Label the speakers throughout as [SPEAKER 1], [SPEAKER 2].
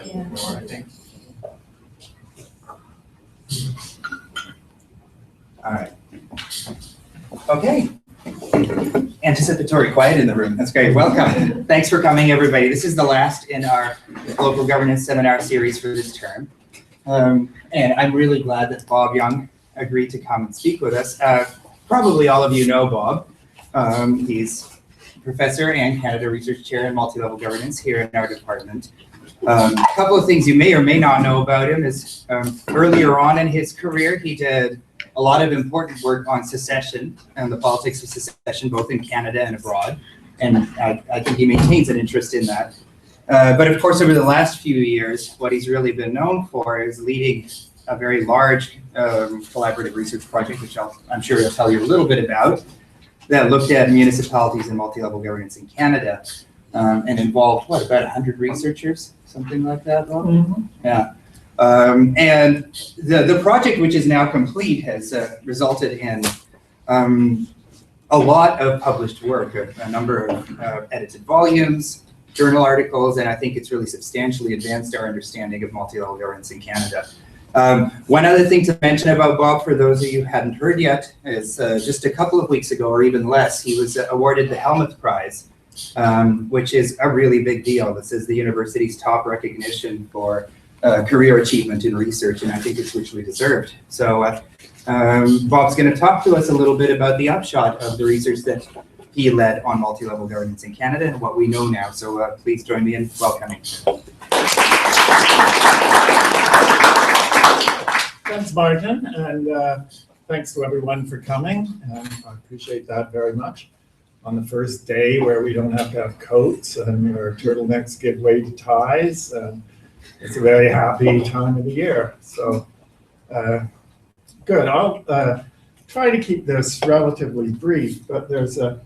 [SPEAKER 1] more, I think. All right. Okay. Anticipatory quiet in the room. That's great. Welcome. Thanks for coming, everybody. This is the last in our local governance seminar series for this term. And I'm really glad that Bob Young agreed to come and speak with us. Probably all of you know Bob. He's professor and Canada Research Chair in Multilevel Governance here in our department. A couple of things you may or may not know about him is earlier on in his career, he did a lot of important work on secession and the politics of secession, both in Canada and abroad. And I think he maintains an interest in that. But of course, over the last few years, what he's really been known for is leading a very large collaborative research project, which I'm sure he'll tell you a little bit about, that looked at municipalities and multi-level governance in Canada and involved, what, about 100 researchers, something like that, Bob? Mm-hmm. Yeah. And the project, which is now complete, has resulted in a lot of published work, a number of edited volumes, journal articles, and I think it's really substantially advanced our understanding of multi-level governance in Canada. One other thing to mention about Bob, for those of you who hadn't heard yet, is just a couple of weeks ago, or even less, he was awarded the Helmuth Prize, which is a really big deal. This is the university's top recognition for career achievement in research, and I think it's richly deserved. So Bob's going to talk to us a little bit about the upshot of the research that he led on multi-level governance in Canada and what we know now. So please join me in welcoming.
[SPEAKER 2] Thanks, Martin, and thanks to everyone for coming. I appreciate that very much. On the first day where we don't have to have coats and our turtlenecks give way to ties, it's a very happy time of the year. So good. I'll try to keep this relatively brief, but there's a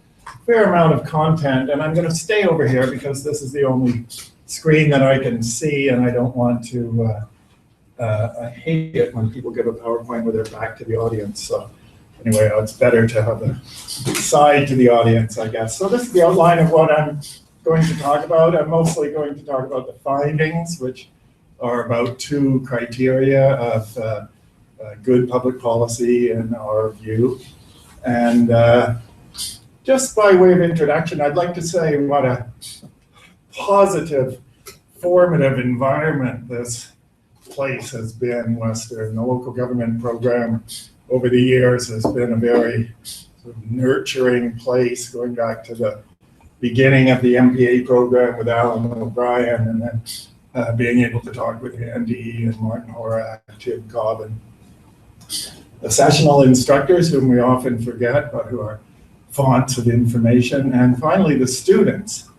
[SPEAKER 2] fair amount of content, and I'm going to stay over here because this is the only screen that I can see, and I don't want to I hate it when people give a PowerPoint with their back to the audience. So anyway, it's better to have a side to the audience, I guess. So this is the outline of what I'm going to talk about. I'm mostly going to talk about the findings, which are about two criteria of good public policy in our view. And just by way of introduction, I'd like to say what a positive, formative environment this place has been. Western, the local government program over the years has been a very sort of nurturing place, going back to the beginning of the MPA program with Alan O'Brien, and then being able to talk with Andy and Martin Horak, Tim Cobbin, the sessional instructors, whom we often forget, but who are fonts of information, and finally the students.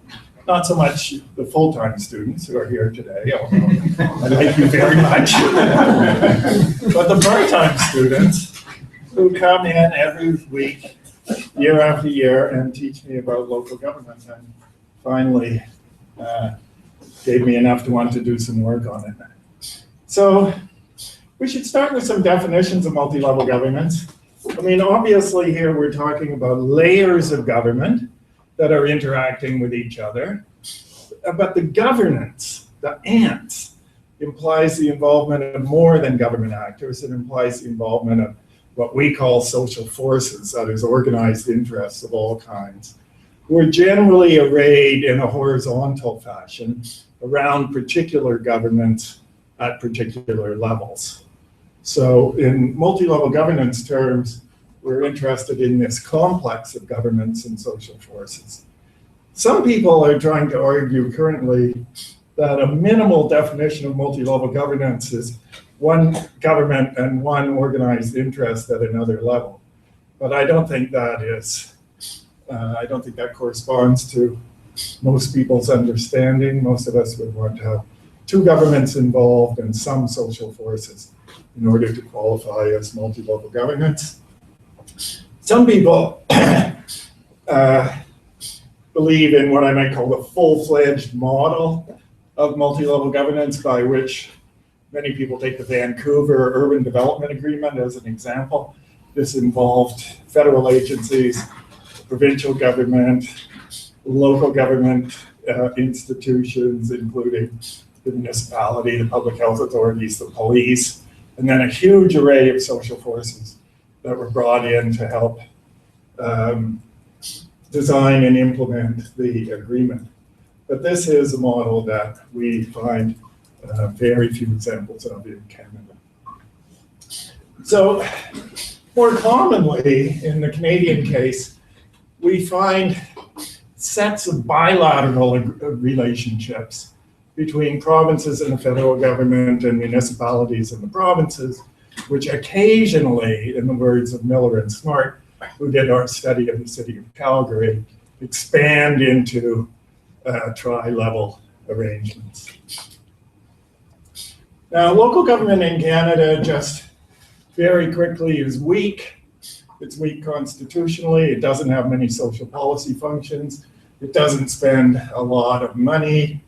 [SPEAKER 2] Not so much the full-time students who are here today, although I like you very much, but the part-time students who come in every week, year after year, and teach me about local government, and finally gave me enough to want to do some work on it. So we should start with some definitions of multi-level governance. I mean, obviously here we're talking about layers of government that are interacting with each other, but the governance, the ants, implies the involvement of more than government actors. It implies the involvement of what we call social forces, that is organized interests of all kinds, who are generally arrayed in a horizontal fashion around particular governments at particular levels. So in multi-level governance terms, we're interested in this complex of governments and social forces. Some people are trying to argue currently that a minimal definition of multi-level governance is one government and one organized interest at another level. But I don't think that is, I don't think that corresponds to most people's understanding. Most of us would want to have two governments involved and some social forces in order to qualify as multi-level governance. Some people believe in what I might call the full-fledged model of multi-level governance, by which many people take the Vancouver Urban Development Agreement as an example. This involved federal agencies, provincial government, local government institutions, including the municipality, the public health authorities, the police, and then a huge array of social forces that were brought in to help design and implement the agreement. But this is a model that we find very few examples of in Canada. So more commonly in the Canadian case, we find sets of bilateral relationships between provinces and the federal government and municipalities in the provinces, which occasionally, in the words of Miller and Smart, who did our study of the city of Calgary, expand into tri-level arrangements. Now, local government in Canada, just very quickly, is weak. It's weak constitutionally. It doesn't have many social policy functions. It doesn't spend a lot of money.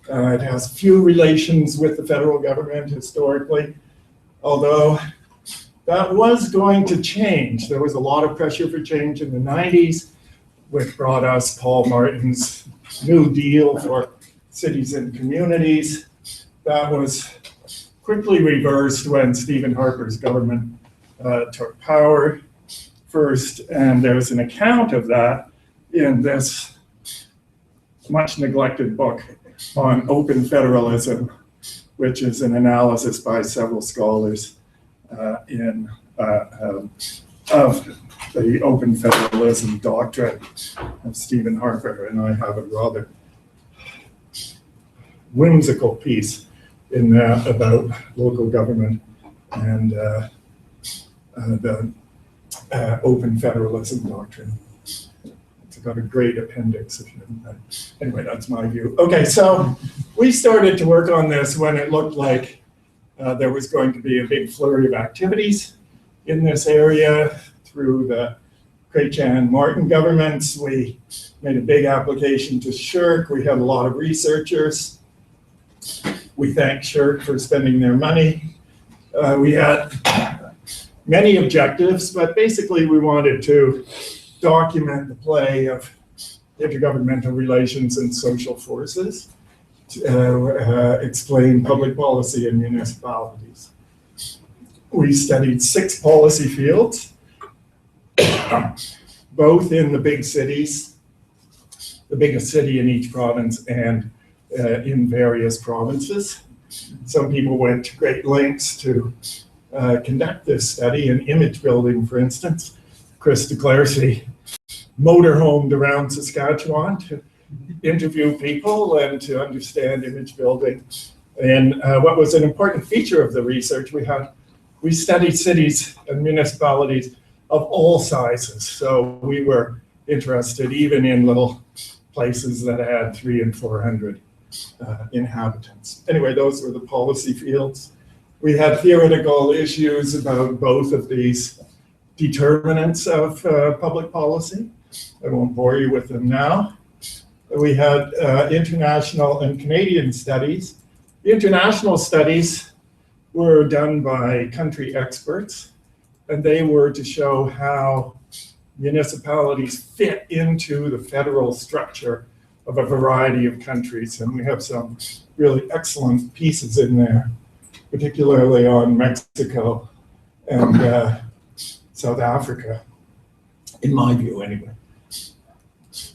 [SPEAKER 2] It has few relations with the federal government historically, although that was going to change. There was a lot of pressure for change in the 90s, which brought us Paul Martin's New Deal for cities and communities. That was quickly reversed when Stephen Harper's government took power first, and there's an account of that in this much neglected book on open federalism, which is an analysis by several scholars of the open federalism doctrine of Stephen Harper, and I have a rather whimsical piece in that about local government and the open federalism doctrine. It's got a great appendix. Anyway, that's my view. Okay, so we started to work on this when it looked like there was going to be a big flurry of activities in this area through the Chrétien Martin governments. We made a big application to SSHRC. We had a lot of researchers. We thank SSHRC for spending their money. We had many objectives, but basically we wanted to document the play of intergovernmental relations and social forces, to explain public policy in municipalities. We studied 6 policy fields, both in the big cities, the biggest city in each province, and in various provinces. Some people went to great lengths to conduct this study. In image building, for instance, Chris DeClaircy motorhomed around Saskatchewan to interview people and to understand image building. And what was an important feature of the research we studied cities and municipalities of all sizes. So we were interested even in little places that had 300 and 400 inhabitants. Anyway, those were the policy fields. We had theoretical issues about both of these determinants of public policy. I won't bore you with them now. We had international and Canadian studies. The international studies were done by country experts, and they were to show how municipalities fit into the federal structure of a variety of countries. And we have some really excellent pieces in there, particularly on Mexico and South Africa, in my view anyway.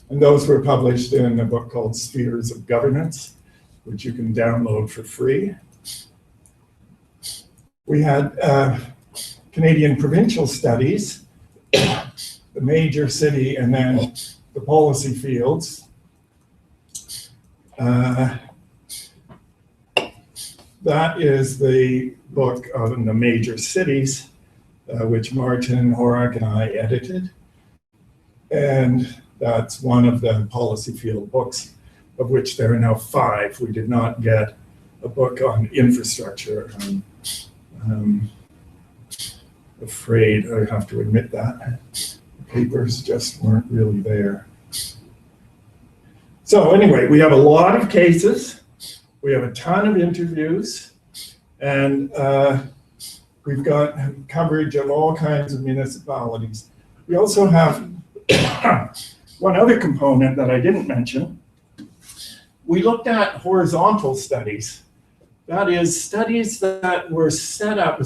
[SPEAKER 2] And those were published in a book called Spheres of Governance, which you can download for free. We had Canadian provincial studies, the major city, and then the policy fields. That is the book on the major cities, which Martin Horak and I edited. And that's one of the policy field books, of which there are now 5. We did not get a book on infrastructure. I'm afraid I have to admit that. The papers just weren't really there. So anyway, we have a lot of cases. We have a ton of interviews, and we've got coverage of all kinds of municipalities. We also have one other component that I didn't mention, we looked at horizontal studies. That is, studies that were set up,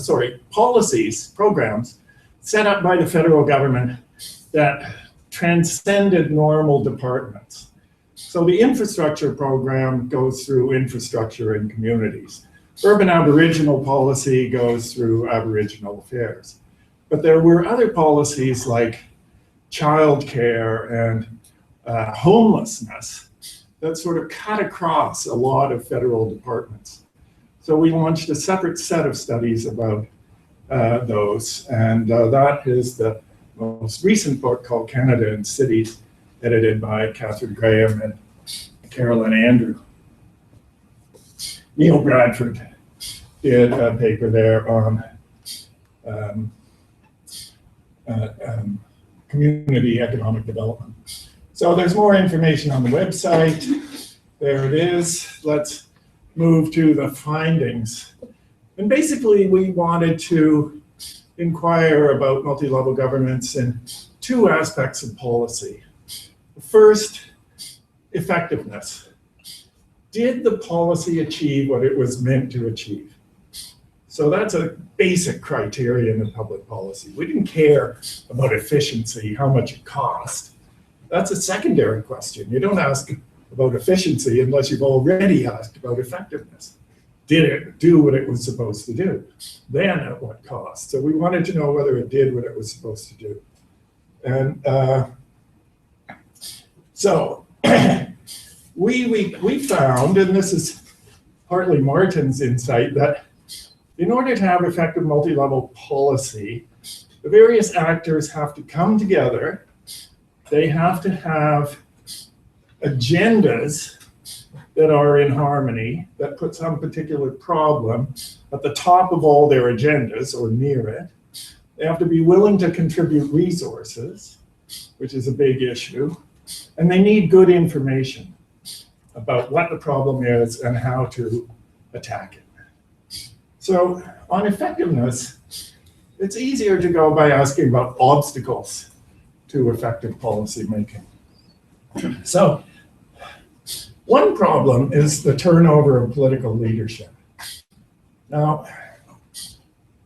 [SPEAKER 2] policies, programs, set up by the federal government that transcended normal departments. So the infrastructure program goes through infrastructure in communities. Urban Aboriginal policy goes through Aboriginal affairs. But there were other policies like childcare and homelessness that sort of cut across a lot of federal departments. So we launched a separate set of studies about those, and that is the most recent book called Canada and Cities, edited by Catherine Graham and Carolyn Andrew. Neil Bradford did a paper there on community economic development. So there's more information on the website. There it is. Let's move to the findings. And basically, we wanted to inquire about multi-level governments in two aspects of policy. First, effectiveness. Did the policy achieve what it was meant to achieve? So that's a basic criterion in public policy. We didn't care about efficiency, how much it cost. That's a secondary question. You don't ask about efficiency unless you've already asked about effectiveness. Did it do what it was supposed to do? Then at what cost? So we wanted to know whether it did what it was supposed to do. And so we found, and this is partly Martin's insight, that in order to have effective multi-level policy, the various actors have to come together. They have to have agendas that are in harmony, that put some particular problem at the top of all their agendas or near it. They have to be willing to contribute resources, which is a big issue. And they need good information about what the problem is and how to attack it. So on effectiveness, it's easier to go by asking about obstacles to effective policy making. So one problem is the turnover of political leadership. Now,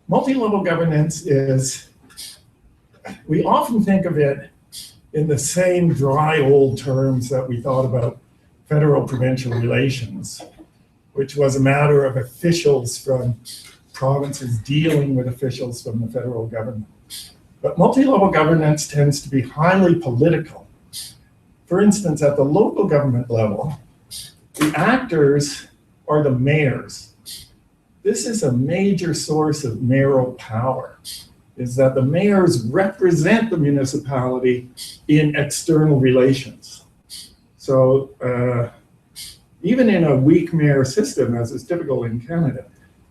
[SPEAKER 2] multi-level governance is, we often think of it in the same dry old terms that we thought about federal-provincial relations, which was a matter of officials from provinces dealing with officials from the federal government. But multi-level governance tends to be highly political. For instance, at the local government level, the actors are the mayors. This is a major source of mayoral power, is that the mayors represent the municipality in external relations. So even in a weak mayor system, as is typical in Canada,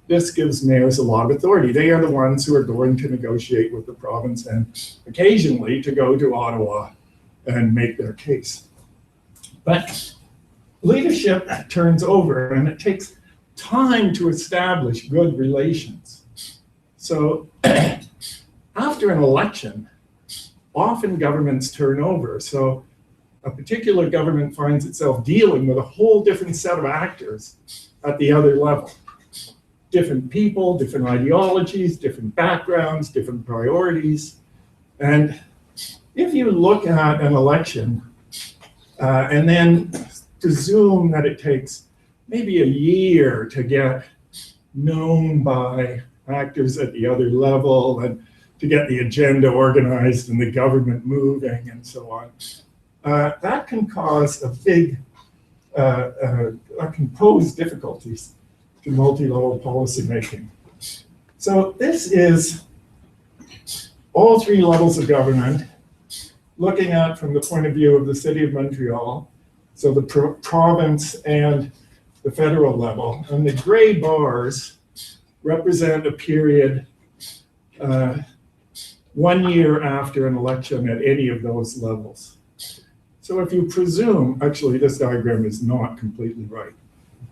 [SPEAKER 2] this gives mayors a lot of authority. They are the ones who are going to negotiate with the province and occasionally to go to Ottawa and make their case. But leadership turns over and it takes time to establish good relations. So after an election, often governments turn over. So a particular government finds itself dealing with a whole different set of actors at the other level. Different people, different ideologies, different backgrounds, different priorities. And if you look at an election and then presume that it takes maybe a year to get known by actors at the other level and to get the agenda organized and the government moving and so on, that can cause a big, that can pose difficulties to multi-level policy making. So this is all three levels of government looking at from the point of view of the City of Montreal, so the province and the federal level. And the gray bars represent a period 1 year after an election at any of those levels. So if you presume, actually this diagram is not completely right.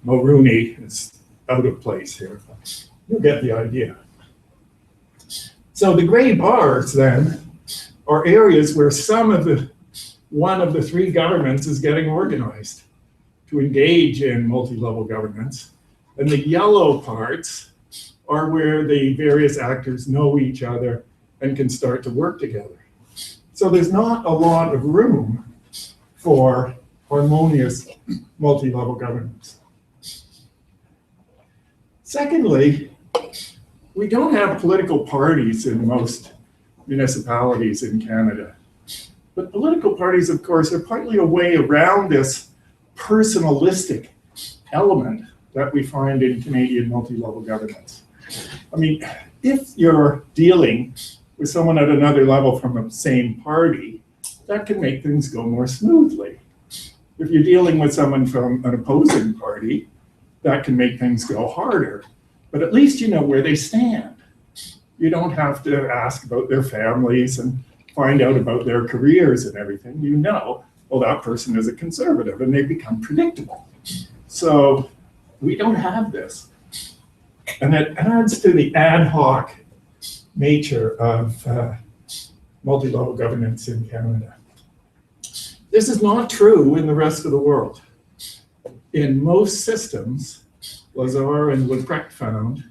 [SPEAKER 2] Mulrooney is out of place here. You'll get the idea. So the gray bars then are areas where one of the three governments is getting organized to engage in multi-level governance. And the yellow parts are where the various actors know each other and can start to work together. So there's not a lot of room for harmonious multi-level governance. Secondly, we don't have political parties in most municipalities in Canada. But political parties, of course, are partly a way around this personalistic element that we find in Canadian multi-level governance. I mean, if you're dealing with someone at another level from the same party, that can make things go more smoothly. If you're dealing with someone from an opposing party, that can make things go harder. But at least you know where they stand. You don't have to ask about their families and find out about their careers and everything. You know, well, that person is a conservative, and they become predictable. So we don't have this. And it adds to the ad hoc nature of multi-level governance in Canada. This is not true in the rest of the world. In most systems, Lazar and Leprecht found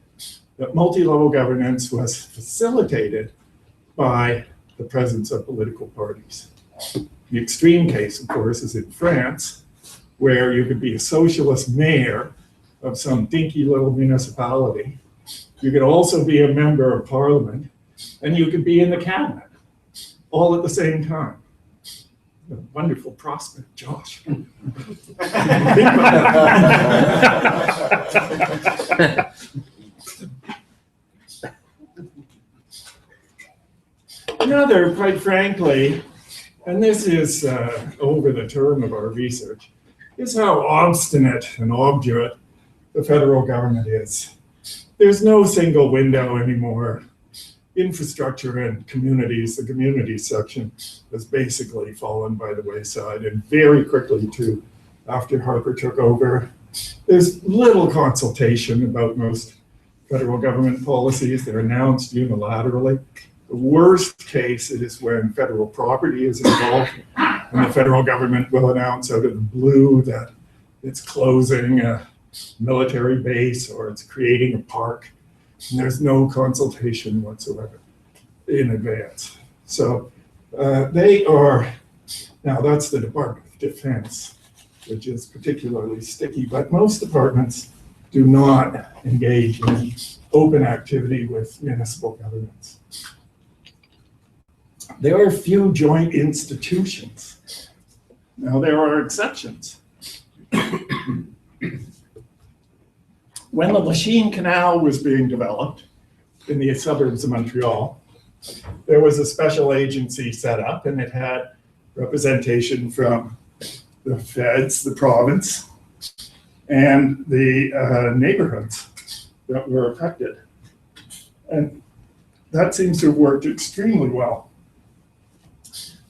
[SPEAKER 2] that multi-level governance was facilitated by the presence of political parties. The extreme case, of course, is in France, where you could be a socialist mayor of some dinky little municipality. You could also be a member of parliament, and you could be in the cabinet, all at the same time. A wonderful prospect, Josh. Think about that. Another, quite frankly, and this is over the term of our research, is how obstinate and obdurate the federal government is. There's no single window anymore. Infrastructure and communities, the communities section has basically fallen by the wayside, and very quickly too, after Harper took over. There's little consultation about most federal government policies. They're announced unilaterally. The worst case is when federal property is involved, and the federal government will announce out of the blue that it's closing a military base or it's creating a park, and there's no consultation whatsoever in advance. So they are, now that's the Department of Defense, which is particularly sticky, but most departments do not engage in open activity with municipal governments. There are few joint institutions. Now, there are exceptions. When the Lachine Canal was being developed in the suburbs of Montreal, there was a special agency set up, and it had representation from the feds, the province, and the neighborhoods that were affected. And that seems to have worked extremely well.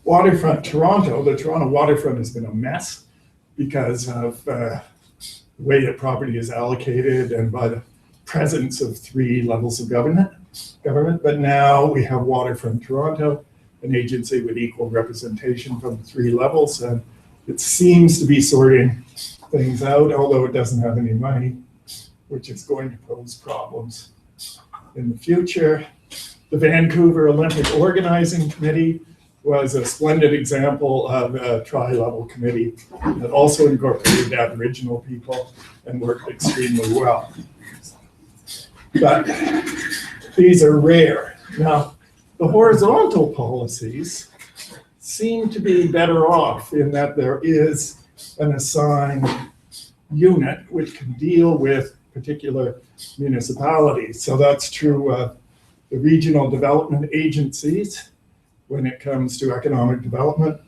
[SPEAKER 2] Waterfront Toronto, the Toronto waterfront has been a mess because of the way that property is allocated and by the presence of 3 levels of government. But now we have Waterfront Toronto, an agency with equal representation from the 3 levels, and it seems to be sorting things out, although it doesn't have any money, which is going to pose problems in the future. The Vancouver Olympic Organizing Committee was a splendid example of a tri-level committee that also incorporated Aboriginal people and worked extremely well. But these are rare. Now, the horizontal policies seem to be better off in that there is an assigned unit which can deal with particular municipalities. So that's true of the regional development agencies when it comes to economic development.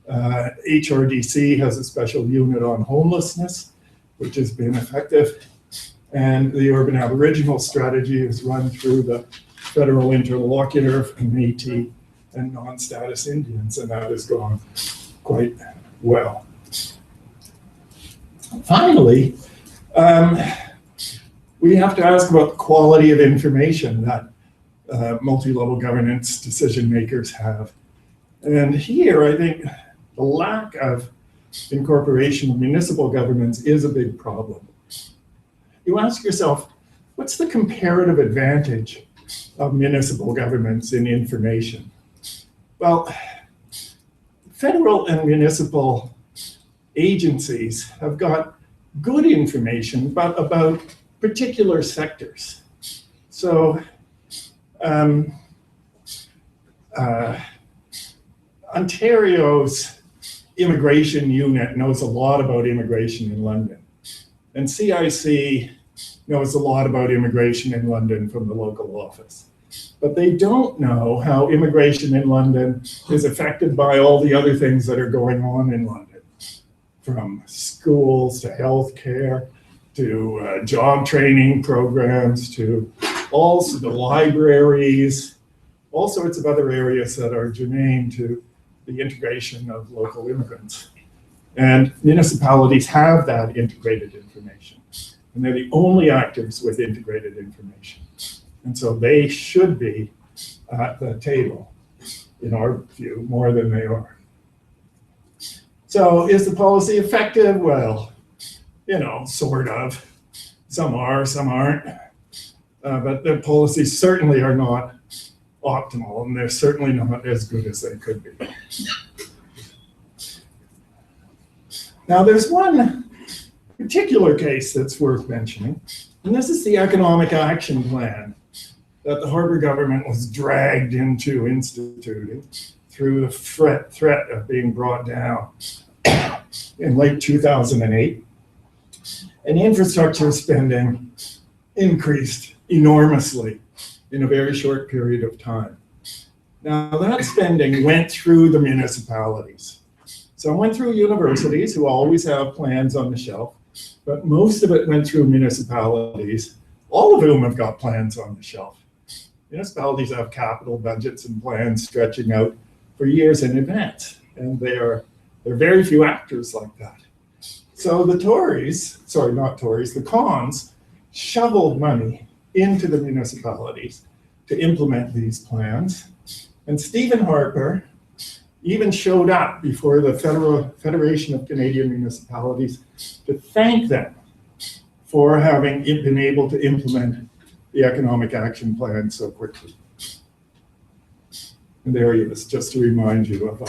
[SPEAKER 2] HRDC has a special unit on homelessness, which has been effective. And the urban Aboriginal strategy is run through the federal interlocutor for Métis and non-status Indians, and that has gone quite well. Finally, we have to ask about the quality of information that multi-level governance decision makers have. And here, I think the lack of incorporation of municipal governments is a big problem. You ask yourself, what's the comparative advantage of municipal governments in information? Well, federal and municipal agencies have got good information, but about particular sectors. So, Ontario's immigration unit knows a lot about immigration in London. And CIC knows a lot about immigration in London from the local office. But they don't know how immigration in London is affected by all the other things that are going on in London, from schools to healthcare, to job training programs, to also the libraries, all sorts of other areas that are germane to the integration of local immigrants. And municipalities have that integrated information. And they're the only actors with integrated information. And so they should be at the table, in our view, more than they are. So is the policy effective? Well, you know, sort of. Some are, some aren't. But the policies certainly are not optimal, and they're certainly not as good as they could be. Now, there's one particular case that's worth mentioning, and this is the Economic Action Plan that the Harbour government was dragged into instituting through the threat of being brought down in late 2008. And infrastructure spending increased enormously in a very short period of time. Now, that spending went through the municipalities. Some went through universities, who always have plans on the shelf, but most of it went through municipalities, all of whom have got plans on the shelf. Municipalities have capital budgets and plans stretching out for years in advance, and there are very few actors like that. So the the cons shoveled money into the municipalities to implement these plans. And Stephen Harper even showed up before the Federation of Canadian Municipalities to thank them for having been able to implement the Economic Action Plan so quickly. And there he is, just to remind you of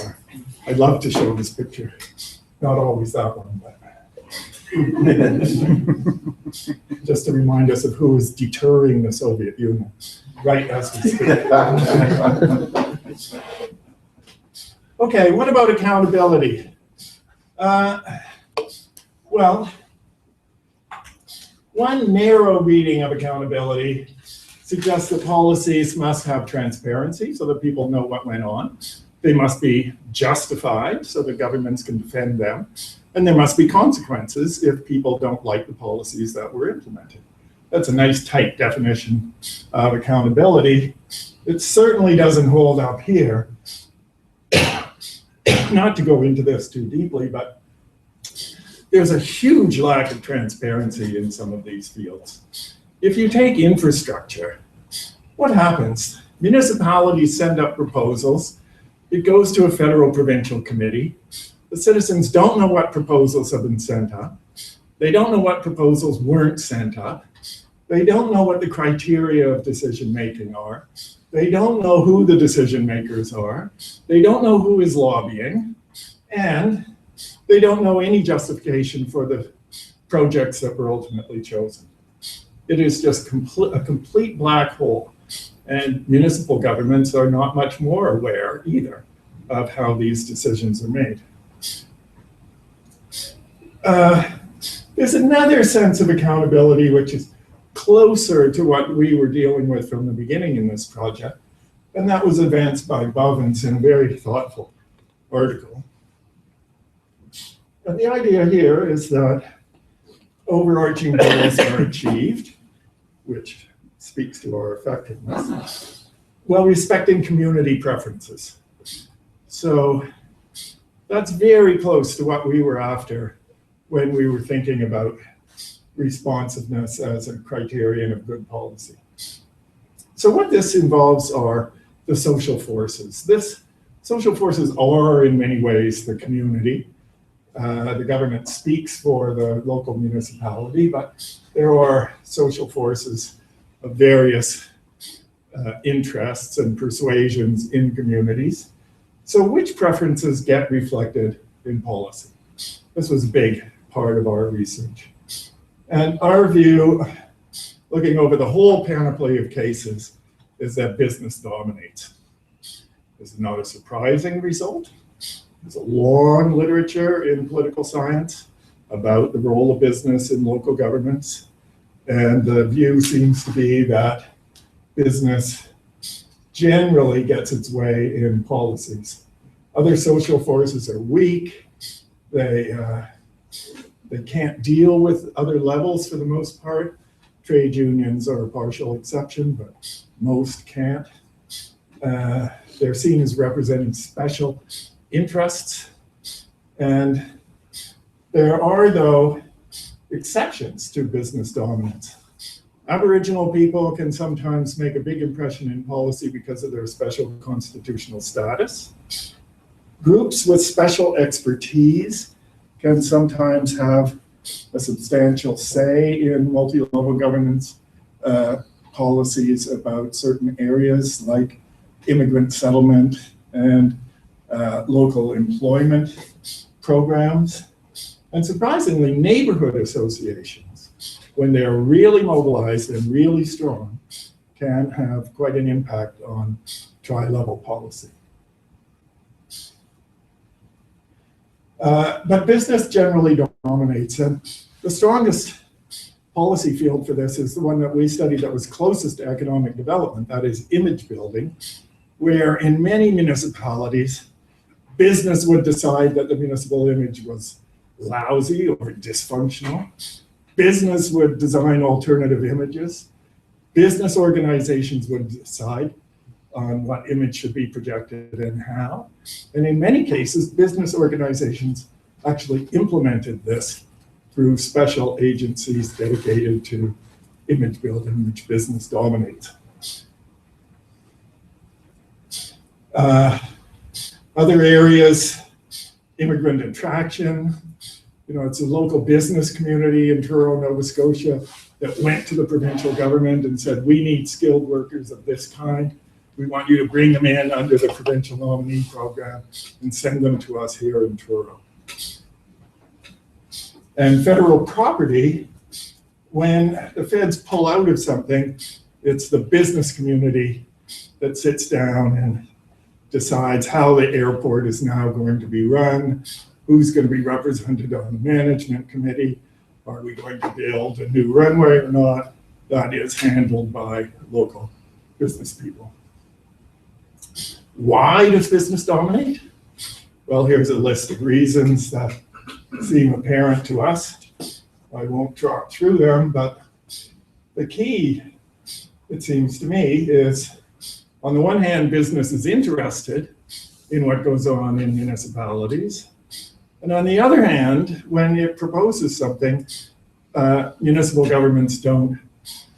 [SPEAKER 2] I'd love to show this picture. Not always that one, but just to remind us of who is deterring the Soviet Union, right as we speak. Okay, what about accountability? Well, one narrow reading of accountability suggests that policies must have transparency so that people know what went on. They must be justified so that governments can defend them. And there must be consequences if people don't like the policies that were implemented. That's a nice tight definition of accountability. It certainly doesn't hold up here. Not to go into this too deeply, but there's a huge lack of transparency in some of these fields. If you take infrastructure, what happens? Municipalities send up proposals. It goes to a federal provincial committee. The citizens don't know what proposals have been sent up. They don't know what proposals weren't sent up. They don't know what the criteria of decision making are. They don't know who the decision makers are. They don't know who is lobbying. And they don't know any justification for the projects that were ultimately chosen. It is just a complete black hole. And municipal governments are not much more aware either of how these decisions are made. There's another sense of accountability which is closer to what we were dealing with from the beginning in this project, and that was advanced by Goverance in a very thoughtful article. And the idea here is that overarching goals are achieved, which speaks to our effectiveness, while respecting community preferences. So that's very close to what we were after when we were thinking about responsiveness as a criterion of good policy. So what this involves are the social forces. Social forces are in many ways the community. The government speaks for the local municipality, but there are social forces of various interests and persuasions in communities. So which preferences get reflected in policy? This was a big part of our research. And our view, looking over the whole panoply of cases, is that business dominates. This is not a surprising result. There's a long literature in political science about the role of business in local governments. And the view seems to be that business generally gets its way in policies. Other social forces are weak. They can't deal with other levels for the most part. Trade unions are a partial exception, but most can't. They're seen as representing special interests. And there are, though, exceptions to business dominance. Aboriginal people can sometimes make a big impression in policy because of their special constitutional status. Groups with special expertise can sometimes have a substantial say in multi-level governance policies about certain areas like immigrant settlement and local employment programs. And surprisingly, neighborhood associations, when they're really mobilized and really strong, can have quite an impact on tri-level policy. But business generally dominates, and the strongest policy field for this is the one that we studied that was closest to economic development, that is image building, where in many municipalities, business would decide that the municipal image was lousy or dysfunctional. Business would design alternative images. Business organizations would decide on what image should be projected and how. And in many cases, business organizations actually implemented this through special agencies dedicated to image building, which business dominates. Other areas, immigrant attraction. You know, it's a local business community in Truro, Nova Scotia that went to the provincial government and said, we need skilled workers of this kind. We want you to bring them in under the provincial nominee program and send them to us here in Truro. And federal property, when the feds pull out of something, it's the business community that sits down and decides how the airport is now going to be run, who's going to be represented on the management committee, are we going to build a new runway or not? That is handled by local business people. Why does business dominate? Well, here's a list of reasons that seem apparent to us. I won't talk through them, but the key, it seems to me, is on the one hand, business is interested in what goes on in municipalities. And on the other hand, when it proposes something, municipal governments don't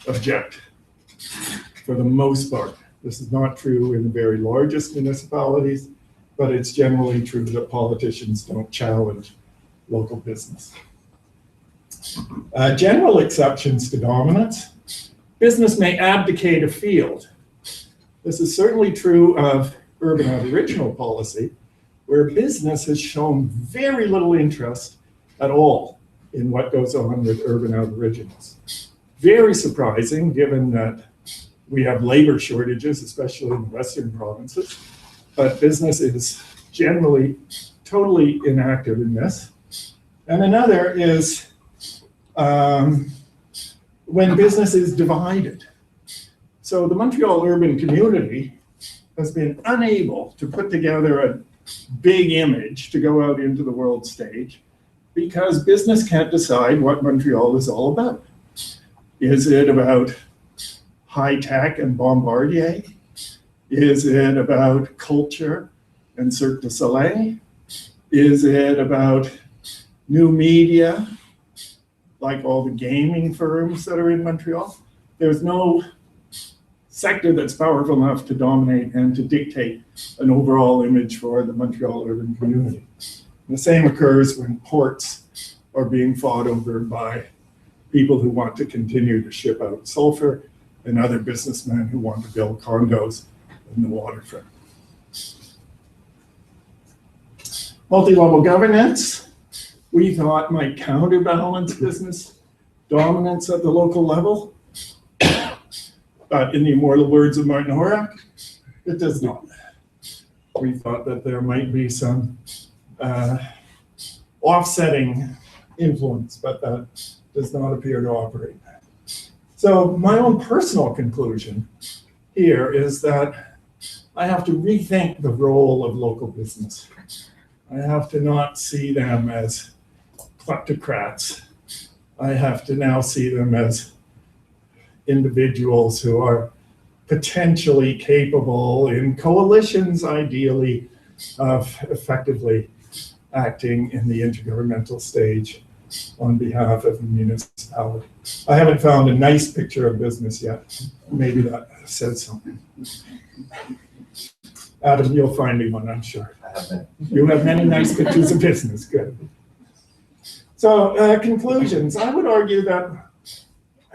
[SPEAKER 2] object for the most part. This is not true in the very largest municipalities, but it's generally true that politicians don't challenge local business. General exceptions to dominance. Business may abdicate a field. This is certainly true of urban aboriginal policy, where business has shown very little interest at all in what goes on with urban aboriginals. Very surprising, given that we have labor shortages, especially in the Western provinces, but business is generally totally inactive in this. And another is when business is divided. So the Montreal urban community has been unable to put together a big image to go out into the world stage because business can't decide what Montreal is all about. Is it about high tech and Bombardier? Is it about culture and Cirque du Soleil? Is it about new media, like all the gaming firms that are in Montreal? There's no sector that's powerful enough to dominate and to dictate an overall image for the Montreal urban community. The same occurs when ports are being fought over by people who want to continue to ship out sulfur and other businessmen who want to build condos in the waterfront. Multi-level governance, we thought might counterbalance business dominance at the local level. But in the immortal words of Martin Horak, it does not. We thought that there might be some offsetting influence, but that does not appear to operate. So my own personal conclusion here is that I have to rethink the role of local business. I have to not see them as kleptocrats. I have to now see them as individuals who are potentially capable in coalitions, ideally, of effectively acting in the intergovernmental stage on behalf of the municipality. I haven't found a nice picture of business yet. Maybe that says something. Adam, you'll find me one, I'm sure. You have many nice pictures of business, good. So conclusions, I would argue that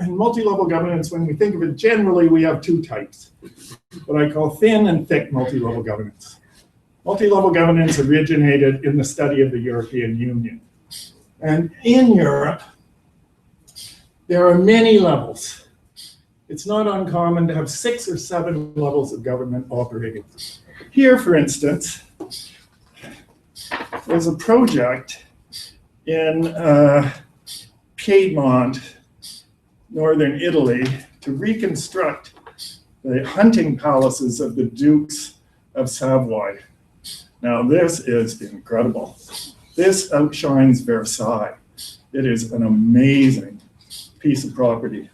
[SPEAKER 2] in multi-level governance, when we think of it generally, we have two types, what I call thin and thick multi-level governance. Multi-level governance originated in the study of the European Union. And in Europe, there are many levels. It's not uncommon to have 6 or 7 levels of government operating. Here, for instance, there's a project in Piedmont, northern Italy, to reconstruct the hunting palaces of the Dukes of Savoy. Now, this is incredible. This outshines Versailles. It is an amazing piece of property.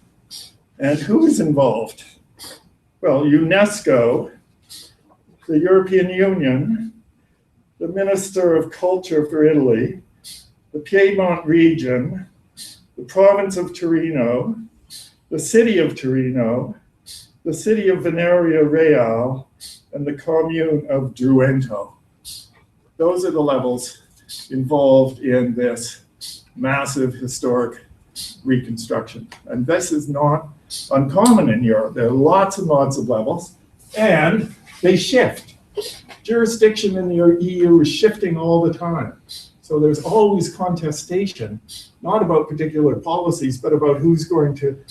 [SPEAKER 2] And who is involved? Well, UNESCO, the European Union, the Minister of Culture for Italy, the Piedmont region, the province of Torino, the city of Torino, the city of Veneria Real, and the commune of Drento. Those are the levels involved in this massive historic reconstruction. And this is not uncommon in Europe. There are lots and lots of levels, and they shift. Jurisdiction in the EU is shifting all the time. So there's always contestation, not about particular policies, but about who's going to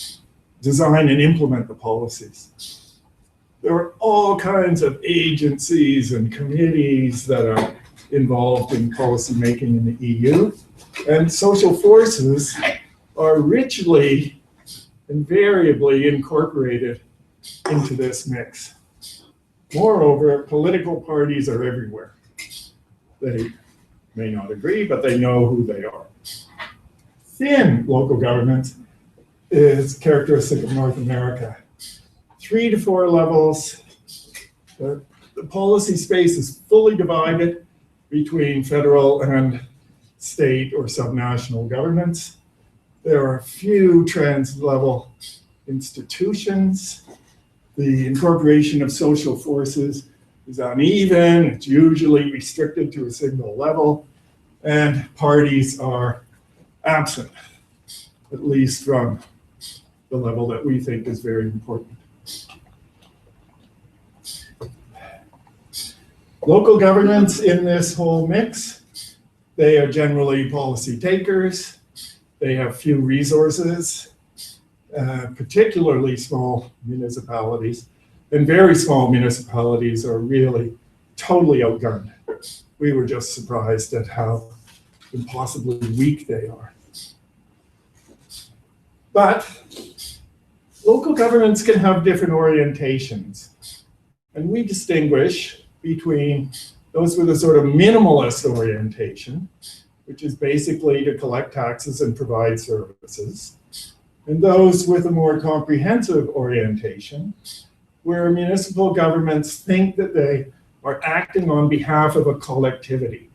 [SPEAKER 2] design and implement the policies. There are all kinds of agencies and committees that are involved in policy making in the EU, and social forces are richly, invariably incorporated into this mix. Moreover, political parties are everywhere. They may not agree, but they know who they are. Thin local government is characteristic of North America. 3 to 4 levels. The policy space is fully divided between federal and state or subnational governments. There are a few trans-level institutions. The incorporation of social forces is uneven. It's usually restricted to a single level, and parties are absent, at least from the level that we think is very important. Local governments in this whole mix, they are generally policy takers. They have few resources, particularly small municipalities. And very small municipalities are really totally outgunned. We were just surprised at how impossibly weak they are. But local governments can have different orientations. And we distinguish between those with a sort of minimalist orientation, which is basically to collect taxes and provide services, and those with a more comprehensive orientation, where municipal governments think that they are acting on behalf of a collectivity,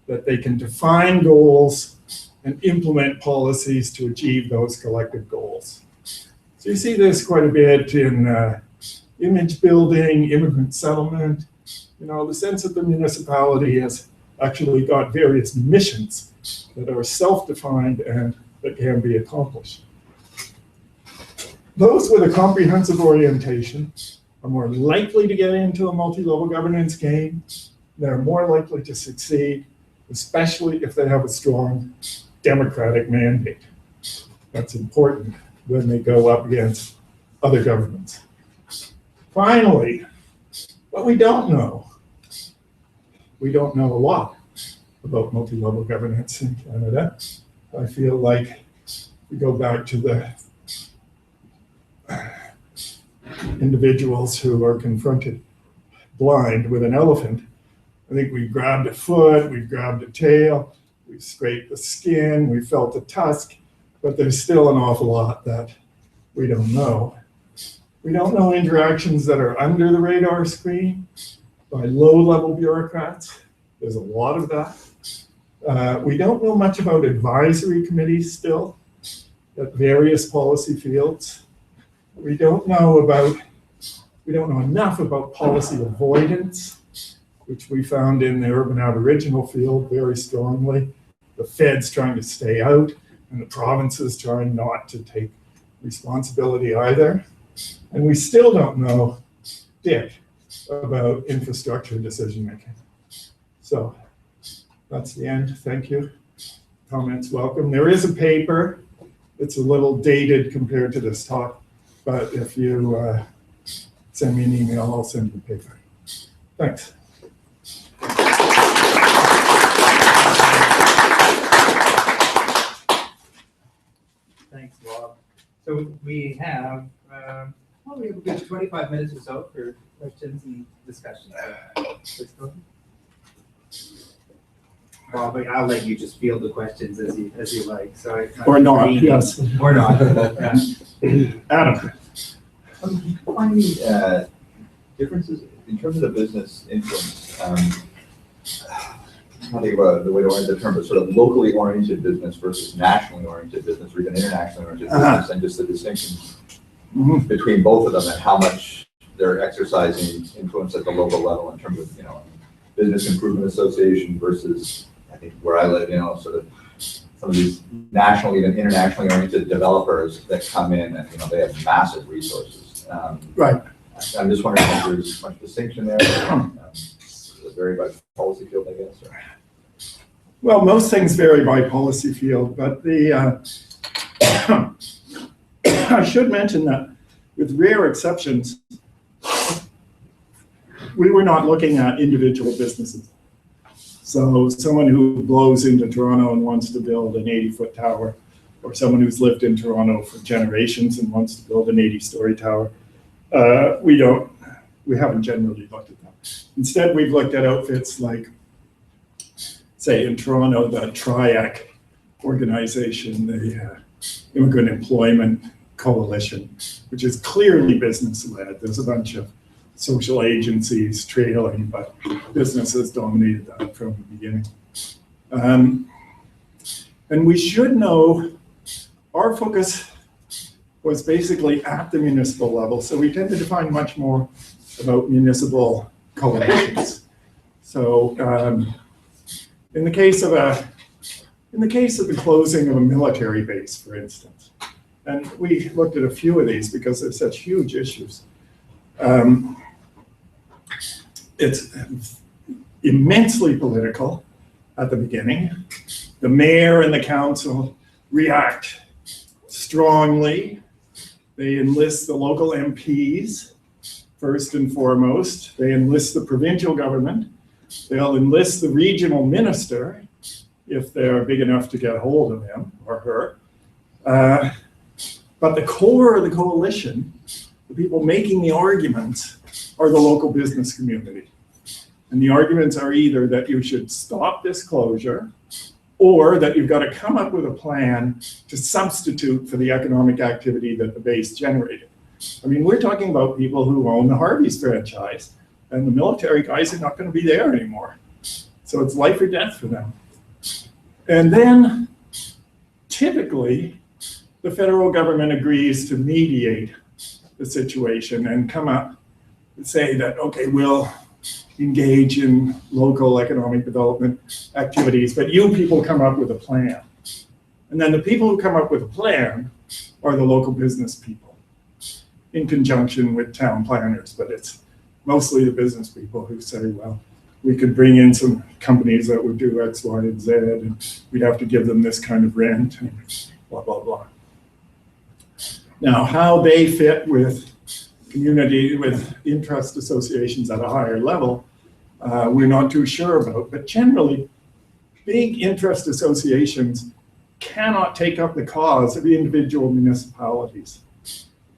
[SPEAKER 2] that they can define goals and implement policies to achieve those collective goals. So you see this quite a bit in image building, immigrant settlement, the sense that the municipality is actually got various missions that are self-defined and that can be accomplished. Those with a comprehensive orientation are more likely to get into a multi-level governance game. They're more likely to succeed, especially if they have a strong democratic mandate. That's important when they go up against other governments. Finally, what we don't know a lot about multi-level governance in Canada. I feel like we go back to the individuals who are confronted blind with an elephant. I think we grabbed a foot, we grabbed a tail, we scraped the skin, we felt a tusk, but there's still an awful lot that we don't know. We don't know interactions that are under the radar screen by low-level bureaucrats. There's a lot of that. We don't know much about advisory committees still at various policy fields. We don't know enough about policy avoidance, which we found in the urban Aboriginal field very strongly. The feds trying to stay out and the provinces trying not to take responsibility either. And we still don't know dick about infrastructure decision-making. So that's the end. Thank you. Comments welcome. There is a paper. It's a little dated compared to this talk, but if you send me an email, I'll send you the paper. Thanks.
[SPEAKER 1] Thanks, Bob. So we have a good 25 minutes or so for questions and discussions. Please go ahead. Bob, I'll let you just field the questions as you like. So
[SPEAKER 2] Or not, yes.
[SPEAKER 1] Or not. Yeah.
[SPEAKER 2] Adam.
[SPEAKER 3] Finding differences in terms of the business influence. I think about the way to orient the term, but sort of locally oriented business versus nationally oriented business, or even internationally oriented business, and just the distinction between both of them and how much they're exercising influence at the local level in terms of, business improvement association versus, I think where I live, sort of some of these nationally and internationally oriented developers that come in and, they have massive resources.
[SPEAKER 2] Right.
[SPEAKER 3] I'm just wondering if there's much distinction there. Does it vary by policy field, I guess? Or?
[SPEAKER 2] Well, most things vary by policy field, but I should mention that with rare exceptions, we were not looking at individual businesses. So someone who blows into Toronto and wants to build an 80-foot tower, or someone who's lived in Toronto for generations and wants to build an 80-story tower, we haven't generally looked at that. Instead, we've looked at outfits like, say in Toronto, the TRIAC organization, the Immigrant Employment Coalition, which is clearly business-led. There's a bunch of social agencies trailing, but businesses dominated that from the beginning. And we should know our focus was basically at the municipal level, so we tended to find much more about municipal coalitions. So in the case of the closing of a military base, for instance, and we looked at a few of these because they're such huge issues. It's immensely political at the beginning. The mayor and the council react strongly. They enlist the local MPs first and foremost. They enlist the provincial government. They'll enlist the regional minister if they're big enough to get a hold of him or her. But the core of the coalition, the people making the arguments, are the local business community. And the arguments are either that you should stop this closure, or that you've got to come up with a plan to substitute for the economic activity that the base generated. I mean, we're talking about people who own the Harvey's franchise, and the military guys are not going to be there anymore. So it's life or death for them. And then, typically, the federal government agrees to mediate the situation and come up and say that, okay, we'll engage in local economic development activities, but you people come up with a plan. And then the people who come up with a plan are the local business people in conjunction with town planners, but it's mostly the business people who say, well, we could bring in some companies that would do X, Y, and Z, and we'd have to give them this kind of rent, and blah, blah, blah. Now, how they fit with community, with interest associations at a higher level, we're not too sure about, but generally, big interest associations cannot take up the cause of individual municipalities.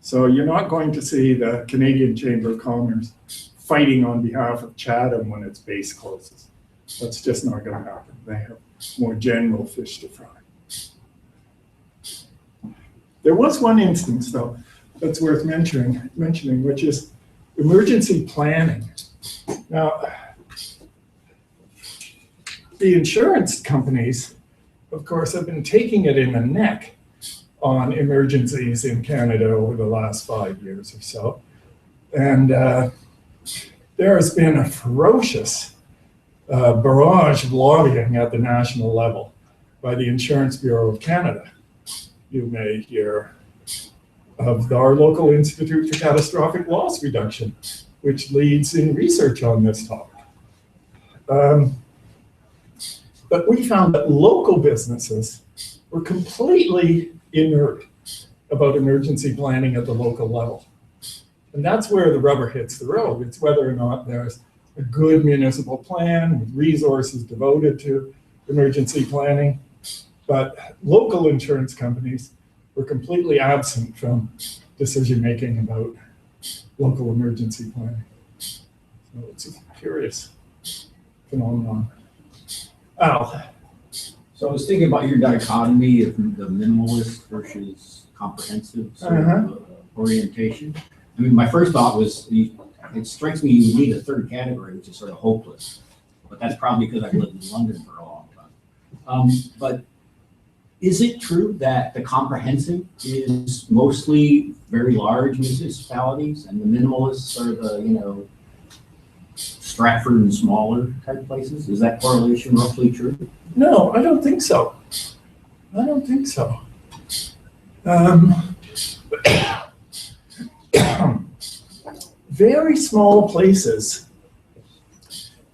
[SPEAKER 2] So you're not going to see the Canadian Chamber of Commerce fighting on behalf of Chatham when its base closes. That's just not going to happen. They have more general fish to fry. There was one instance, though, that's worth mentioning, which is emergency planning. Now, the insurance companies, of course, have been taking it in the neck on emergencies in Canada over the last 5 years or so. And there has been a ferocious barrage of lobbying at the national level by the Insurance Bureau of Canada. You may hear of our local Institute for Catastrophic Loss Reduction, which leads in research on this topic. But we found that local businesses were completely inert about emergency planning at the local level. And that's where the rubber hits the road. It's whether or not there's a good municipal plan with resources devoted to emergency planning. But local insurance companies were completely absent from decision-making about local emergency planning. So it's a curious phenomenon. Al.
[SPEAKER 4] So I was thinking about your dichotomy of the minimalist versus comprehensive sort of orientation. I mean, my first thought was, it strikes me you need a third category, which is sort of hopeless. But that's probably because I've lived in London for a long time. But is it true that the comprehensive is mostly very large municipalities and the minimalists are the, Stratford and smaller type places? Is that correlation roughly true?
[SPEAKER 2] No, I don't think so. I don't think so. Very small places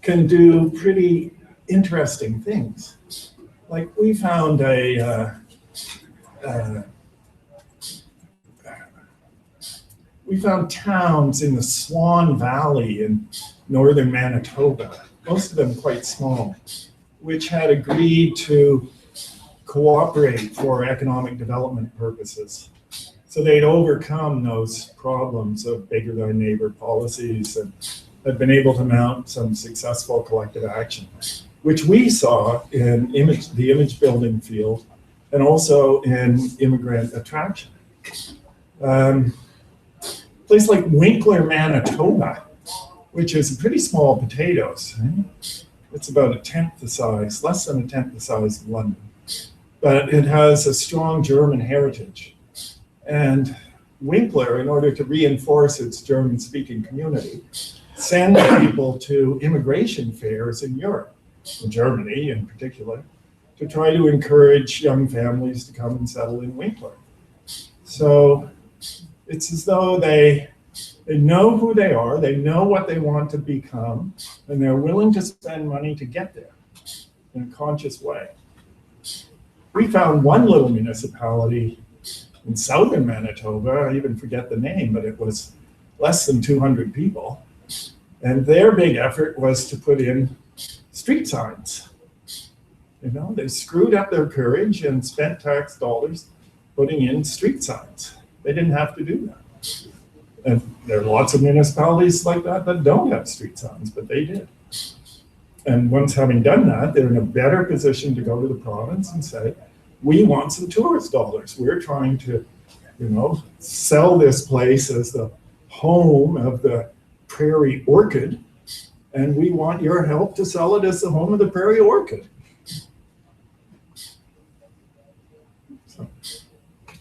[SPEAKER 2] can do pretty interesting things. Like we found we found towns in the Swan Valley in northern Manitoba, most of them quite small, which had agreed to cooperate for economic development purposes. So they'd overcome those problems of bigger than neighbor policies and had been able to mount some successful collective action, which we saw in the image building field and also in immigrant attraction. Place like Winkler, Manitoba, which is pretty small potatoes. Right? It's about a tenth the size, less than a tenth the size of London. But it has a strong German heritage. And Winkler, in order to reinforce its German-speaking community, sends people to immigration fairs in Europe, in Germany in particular, to try to encourage young families to come and settle in Winkler. So it's as though they know who they are, they know what they want to become, and they're willing to spend money to get there in a conscious way. We found one little municipality in southern Manitoba, I even forget the name, but it was less than 200 people. And their big effort was to put in street signs. They screwed up their courage and spent tax dollars putting in street signs. They didn't have to do that. And there are lots of municipalities like that that don't have street signs, but they did. And once having done that, they're in a better position to go to the province and say, we want some tourist dollars. We're trying to, sell this place as the home of the prairie orchid, and we want your help to sell it as the home of the prairie orchid. So,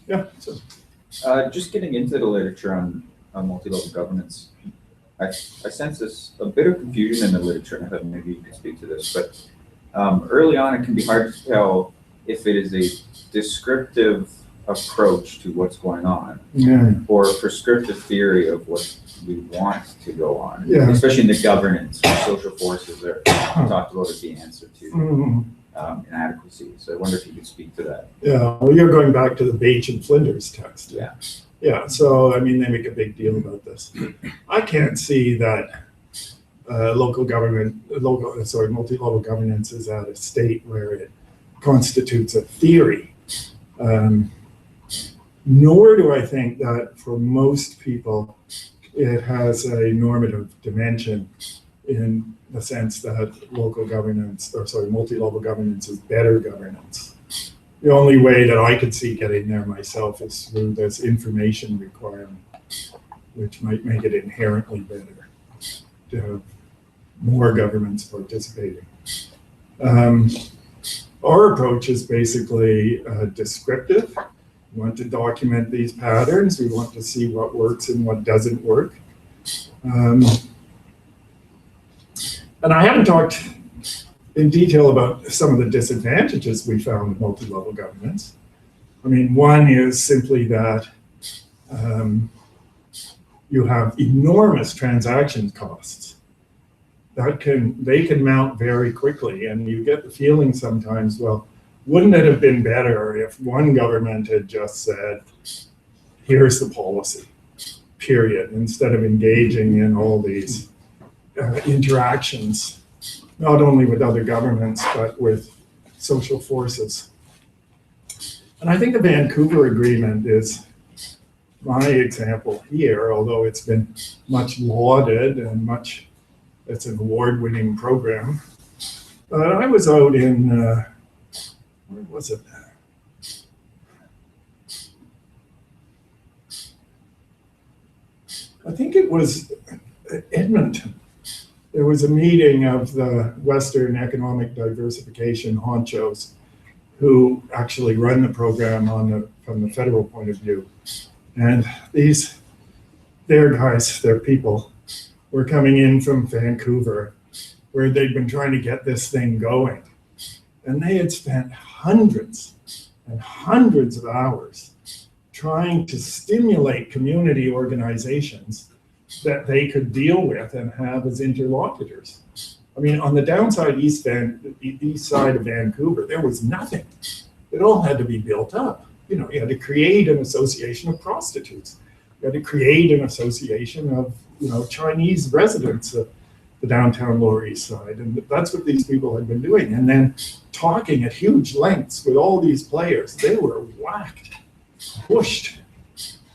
[SPEAKER 2] yeah.
[SPEAKER 5] Just getting into the literature on multi-level governance,
[SPEAKER 3] I sense this a bit of confusion in the literature, and I thought maybe you could speak to this, but early on it can be hard to tell if it is a descriptive approach to what's going on or a prescriptive theory of what we want to go on, especially in the governance, social forces are talked about as the answer to inadequacy. So I wonder if you could speak to that.
[SPEAKER 2] Yeah, well, you're going back to the Bache and Flinders text.
[SPEAKER 3] Yeah.
[SPEAKER 2] Yeah, so I mean, they make a big deal about this. I can't see that multi-level governance is at a state where it constitutes a theory. Nor do I think that for most people, it has a normative dimension in the sense that multi-level governance is better governance. The only way that I could see getting there myself is through this information requirement, which might make it inherently better to have more governments participating. Our approach is basically descriptive. We want to document these patterns. We want to see what works and what doesn't work. And I haven't talked in detail about some of the disadvantages we found in multi-level governance. I mean, one is simply that you have enormous transaction costs. They can mount very quickly, and you get the feeling sometimes, well, wouldn't it have been better if one government had just said, here's the policy, period, instead of engaging in all these interactions, not only with other governments, but with social forces. And I think the Vancouver Agreement is my example here, although it's been much lauded and it's an award-winning program. But I was out in, where was it? I think it was Edmonton. There was a meeting of the Western Economic Diversification honchos who actually run the program from the federal point of view. And their people were coming in from Vancouver, where they'd been trying to get this thing going. And they had spent hundreds and hundreds of hours trying to stimulate community organizations that they could deal with and have as interlocutors. I mean, on the downside east side of Vancouver, there was nothing. It all had to be built up. You know, you had to create an association of prostitutes. You had to create an association of, Chinese residents of the downtown Lower East Side. And that's what these people had been doing. And then talking at huge lengths with all these players. They were whacked, pushed,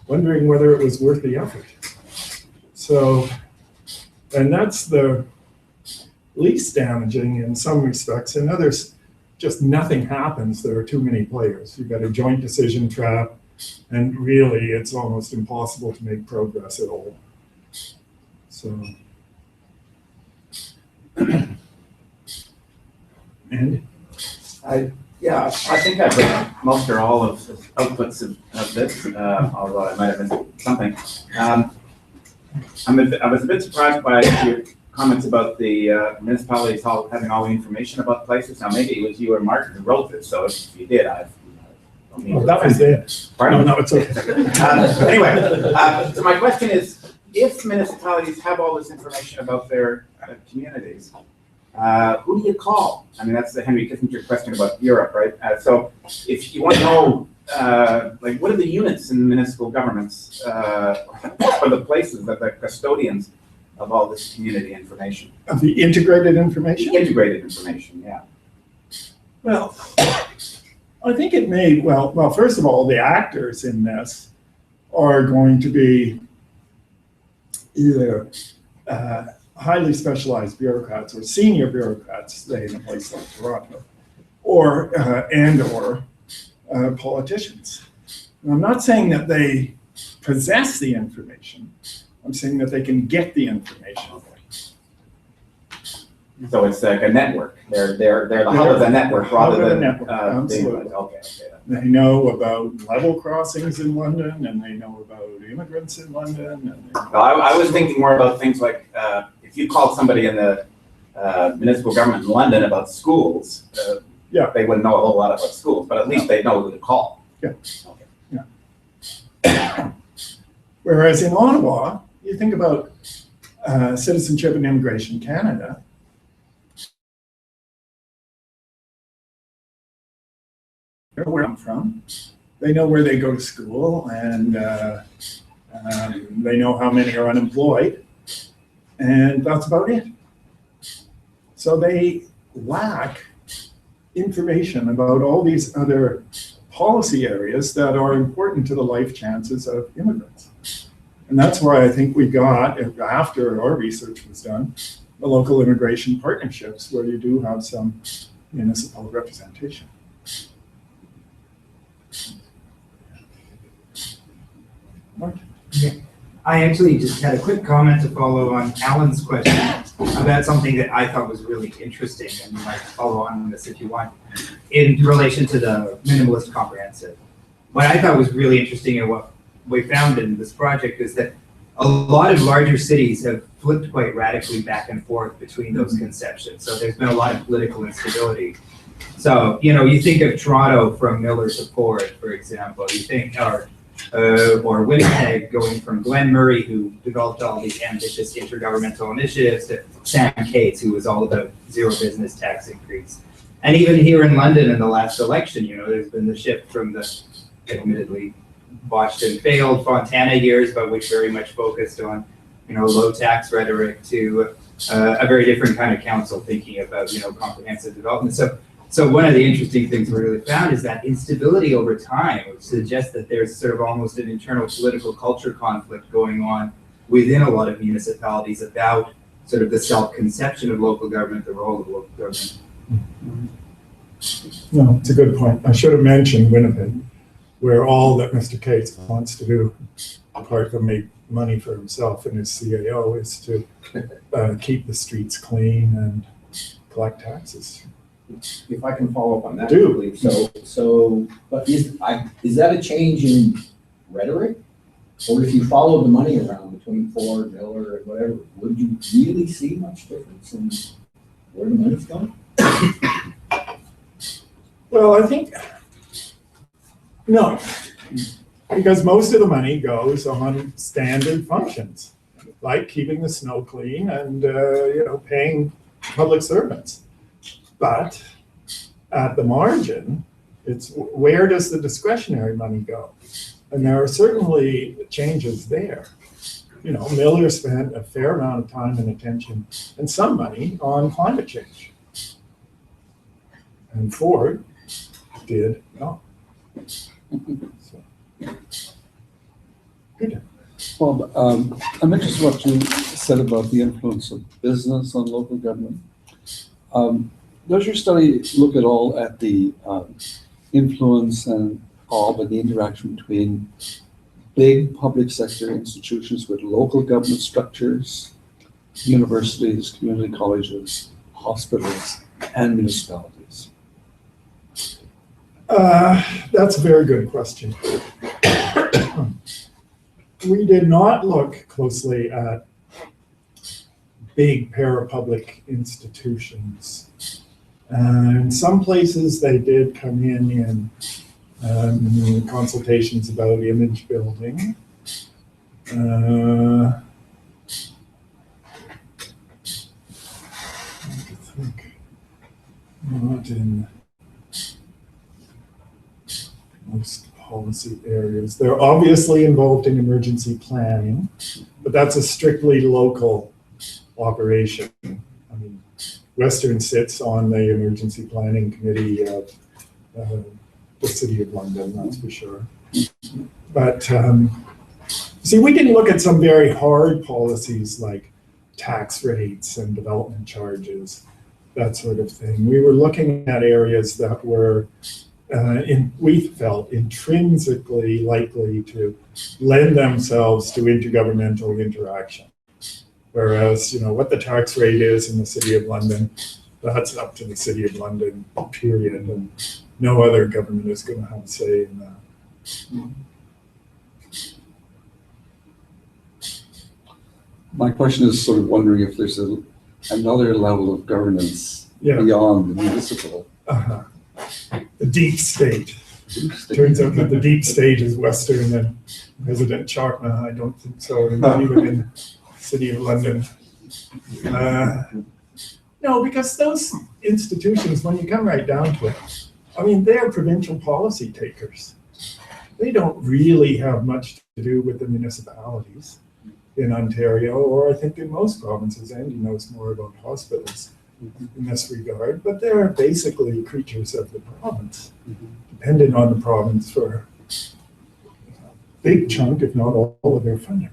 [SPEAKER 2] wondering whether it was worth the effort. So, and that's the least damaging in some respects. In others, just nothing happens. There are too many players. You've got a joint decision trap, and really it's almost impossible to make progress at all. So, and
[SPEAKER 5] I think I've read most or all of the outputs of this, although I might have missed something. I was a bit surprised by your comments about the municipalities having all the information about places. Now, maybe it was you or Martin who wrote this, so if you did,
[SPEAKER 2] that was it.
[SPEAKER 5] Pardon?
[SPEAKER 2] No, it's okay.
[SPEAKER 5] Anyway, so my question is, if municipalities have all this information about their communities, who do you call? I mean, that's the Henry Kissinger question about Europe, right? So if you want to know, what are the units in municipal governments for the places that the custodians of all this community information?
[SPEAKER 2] Of the integrated information?
[SPEAKER 5] The integrated information, yeah.
[SPEAKER 2] Well, I think it may, well, first of all, the actors in this are going to be either highly specialized bureaucrats or senior bureaucrats, say in a place like Toronto, or politicians. And I'm not saying that they possess the information. I'm saying that they can get the information.
[SPEAKER 5] So it's like a network. They're the hub of the network rather than
[SPEAKER 2] Absolutely.
[SPEAKER 5] okay.
[SPEAKER 2] They know about level crossings in London, and they know about immigrants in London. And
[SPEAKER 5] Well, I was thinking more about things like if you called somebody in the municipal government in London about schools, they wouldn't know a whole lot about schools, but at least they know who to call.
[SPEAKER 2] Yeah.
[SPEAKER 5] Okay.
[SPEAKER 2] Yeah. Whereas in Ottawa, you think about Citizenship and Immigration Canada. They know where I'm from. They know where they go to school, and they know how many are unemployed, and that's about it. So they lack information about all these other policy areas that are important to the life chances of immigrants. And that's why I think we got, after our research was done, the local immigration partnerships where you do have some municipal representation. Mark?
[SPEAKER 1] I actually just had a quick comment to follow on Alan's question about something that I thought was really interesting, and you might follow on this if you want, in relation to the minimalist comprehensive. What I thought was really interesting and what we found in this project is that a lot of larger cities have flipped quite radically back and forth between those conceptions. So there's been a lot of political instability. So, you think of Toronto from Miller to Ford, for example. You think, or Winnipeg going from Glenn Murray, who developed all these ambitious intergovernmental initiatives, to Sam Cates, who was all about zero business tax increase. And even here in London in the last election, there's been the shift from the admittedly botched and failed Fontana years, but which very much focused on, low tax rhetoric, to a very different kind of council thinking about, comprehensive development. So one of the interesting things we really found is that instability over time, which suggests that there's sort of almost an internal political culture conflict going on within a lot of municipalities about sort of the self-conception of local government, the role of local government.
[SPEAKER 2] No, it's a good point. I should have mentioned Winnipeg, where all that Mr. Cates wants to do, apart from make money for himself and his CAO, is to keep the streets clean and collect taxes.
[SPEAKER 4] If I can follow up on that.
[SPEAKER 2] Do.
[SPEAKER 4] Please. But is that a change in rhetoric? Or if you follow the money around between Ford, Miller, and whatever, would you really see much difference in where the money's going?
[SPEAKER 2] Well, I think, no, because most of the money goes on standard functions, like keeping the snow clean and, paying public servants. But at the margin, it's where does the discretionary money go? And there are certainly changes there. Miller spent a fair amount of time and attention and some money on climate change. And Ford did not. Good.
[SPEAKER 6] Bob, I'm interested in what you said about the influence of business on local government. Does your study look at all at the influence and the interaction between big public sector institutions with local government structures, universities, community colleges, hospitals, and municipalities?
[SPEAKER 2] That's a very good question. We did not look closely at big parapublic institutions. In some places, they did come in consultations about image building. I think not in most policy areas. They're obviously involved in emergency planning, but that's a strictly local operation. I mean, Western sits on the emergency planning committee of the City of London, that's for sure. But see, we didn't look at some very hard policies like tax rates and development charges, that sort of thing. We were looking at areas that were, we felt, intrinsically likely to lend themselves to intergovernmental interaction. Whereas, what the tax rate is in the City of London, that's up to the City of London, period, and no other government is going to have a say in that.
[SPEAKER 6] My question is sort of wondering if there's another level of governance beyond the municipal.
[SPEAKER 2] The deep state. Turns out that the deep state is Western and President Chakma. I don't think so, not even in the City of London. No, because those institutions, when you come right down to it, I mean, they're provincial policy takers. They don't really have much to do with the municipalities in Ontario, or I think in most provinces. Andy knows more about hospitals in this regard, but they're basically creatures of the province, dependent on the province for a big chunk, if not all of their funding.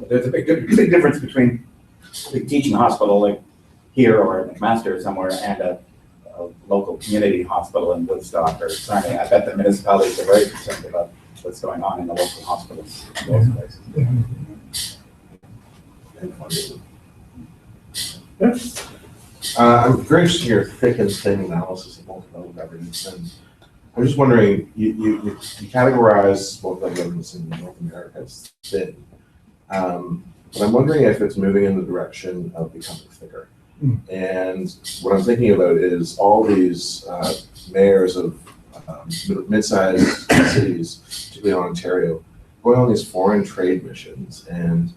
[SPEAKER 5] There's a big difference between a teaching hospital like here or McMaster or somewhere and a local community hospital in Woodstock or something. I bet the municipalities are very concerned about what's going on in the local hospitals in those places.
[SPEAKER 2] Yes.
[SPEAKER 7] I'm very interested in your thick and thin analysis of multilevel governance, and I'm just wondering, you categorize multilevel governance in North America as thin, but I'm wondering if it's moving in the direction of becoming thicker. And what I'm thinking about is all these mayors of mid-sized cities, particularly in Ontario, going on these foreign trade missions and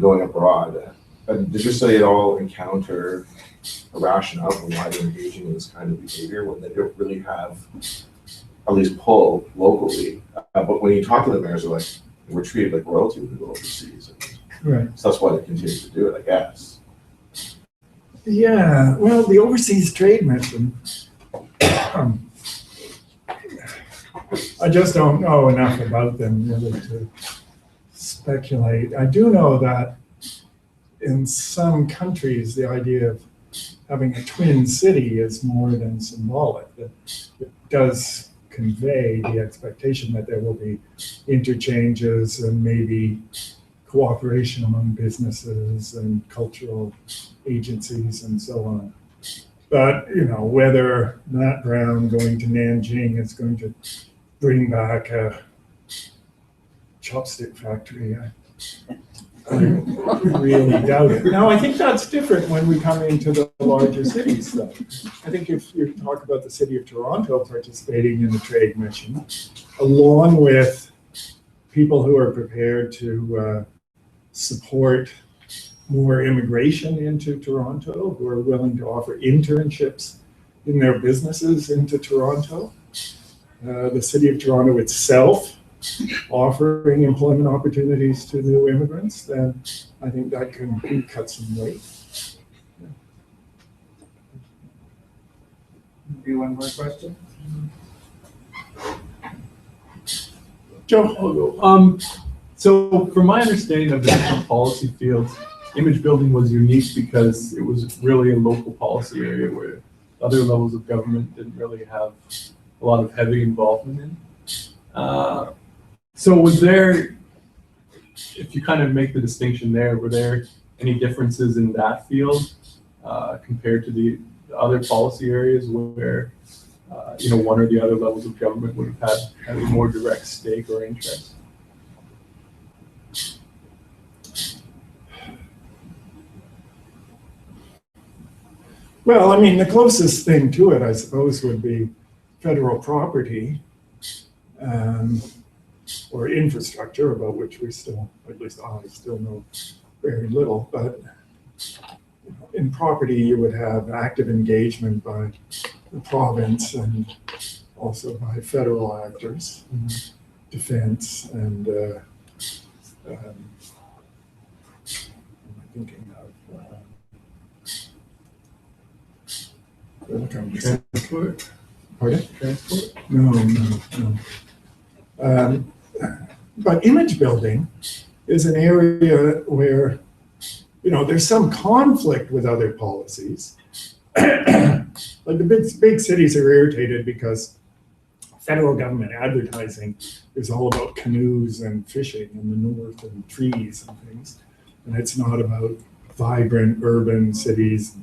[SPEAKER 7] going abroad. Did your study at all encounter a rationale for why they're engaging in this kind of behavior when they don't really have at least pull locally? But when you talk to the mayors, they're like, we're treated like royalty when we go overseas.
[SPEAKER 2] Right.
[SPEAKER 7] So that's why they continue to do it, I guess.
[SPEAKER 2] Yeah, well, the overseas trade mission, I just don't know enough about them really to speculate. I do know that in some countries, the idea of having a twin city is more than symbolic. That it does convey the expectation that there will be interchanges and maybe cooperation among businesses and cultural agencies and so on. But, whether Matt Brown going to Nanjing is going to bring back a chopstick factory, I really doubt it. Now, I think that's different when we come into the larger cities, though. I think if you talk about the City of Toronto participating in the trade mission, along with people who are prepared to support more immigration into Toronto, who are willing to offer internships in their businesses into Toronto, the City of Toronto itself offering employment opportunities to new immigrants, then I think that can cut some weight.
[SPEAKER 5] Maybe one more question?
[SPEAKER 2] Joe?
[SPEAKER 8] I'll go. So from my understanding of the different policy fields, image building was unique because it was really a local policy area where other levels of government didn't really have a lot of heavy involvement in. So was there, if you kind of make the distinction there, were there any differences in that field compared to the other policy areas where one or the other levels of government would have had a more direct stake or interest?
[SPEAKER 2] Well, I mean, the closest thing to it, I suppose, would be federal property or infrastructure, about which we still, at least I still know very little. But in property, you would have active engagement by the province and also by federal actors, defense, and what am I thinking of?
[SPEAKER 8] Transport?
[SPEAKER 2] Pardon?
[SPEAKER 8] Transport?
[SPEAKER 2] No. But image building is an area where, there's some conflict with other policies. Like the big cities are irritated because federal government advertising is all about canoes and fishing in the north and trees and things. And it's not about vibrant urban cities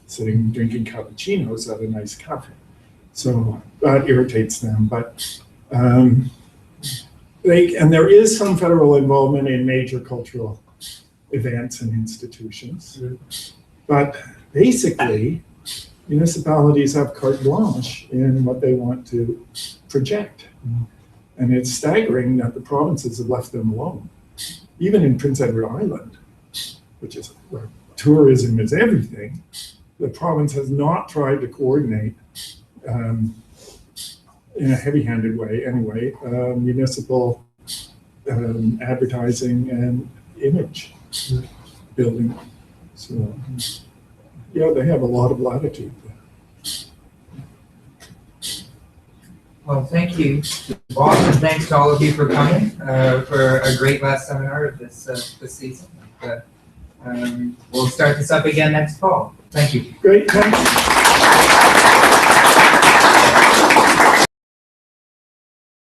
[SPEAKER 2] sitting drinking cappuccinos at a nice cafe. So that irritates them, but and there is some federal involvement in major cultural events and institutions. But basically, municipalities have carte blanche in what they want to project. And it's staggering that the provinces have left them alone. Even in Prince Edward Island, which is where tourism is everything, the province has not tried to coordinate, in a heavy-handed way anyway, municipal advertising and image building. So, yeah, they have a lot of latitude.
[SPEAKER 1] Well, thank you, Bob, and thanks to all of you for coming for a great last seminar of this season. We'll start this up again next fall. Thank you.
[SPEAKER 2] Great, thanks.